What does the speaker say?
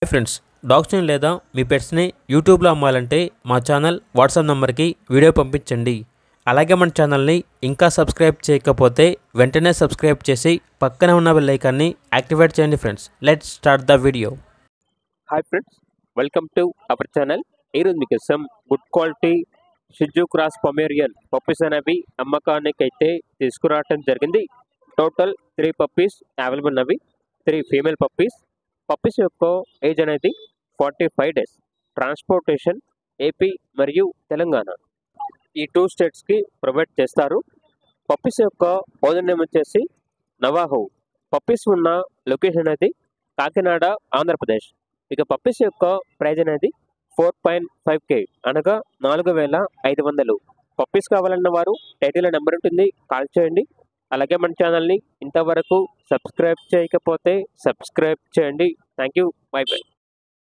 Hi friends, డాగ్స్ని లేదా మీ పెట్స్ని యూట్యూబ్లో అమ్మాలంటే మా ఛానల్ వాట్సాప్ నెంబర్కి వీడియో పంపించండి. అలాగే మన ఛానల్ని ఇంకా సబ్స్క్రైబ్ చేయకపోతే వెంటనే సబ్స్క్రైబ్ చేసి పక్కనే ఉన్న బెల్ ఐకాన్ని యాక్టివేట్ చేయండి friends. Let's start the video. Hi friends, welcome to our channel. ఈరోజు మీకోసం గుడ్ క్వాలిటీ షిజు క్రాస్ పొమేరియన్ పప్పీస్ అనేవి అమ్మకానికి అయితే తీసుకురావటం జరిగింది. టోటల్ 3 పప్పీస్ అవైలబుల్ ఉన్నవి. 3 ఫీమేల్ పప్పీస్. పప్పీస్ యొక్క ఏజ్ అనేది 45 డేస్. ట్రాన్స్పోర్టేషన్ ఏపీ మరియు తెలంగాణ ఈ 2 స్టేట్స్కి ప్రొవైడ్ చేస్తారు. పప్పీస్ యొక్క ఓనర్ నేమ్ వచ్చేసి నవాహో. పప్పీస్ ఉన్న లొకేషన్ అనేది కాకినాడ, ఆంధ్రప్రదేశ్. ఇక పప్పీస్ యొక్క ప్రైజ్ అనేది 4.5K అనగా 4,500. పప్పీస్ కావాలన్న వారు టైటిల్ నెంబర్ ఉంటుంది, కాల్ చేయండి. అలాగే మన ఛానల్ని ఇంతవరకు సబ్స్క్రైబ్ చేయకపోతే సబ్స్క్రైబ్ చేయండి. Thank you. By by.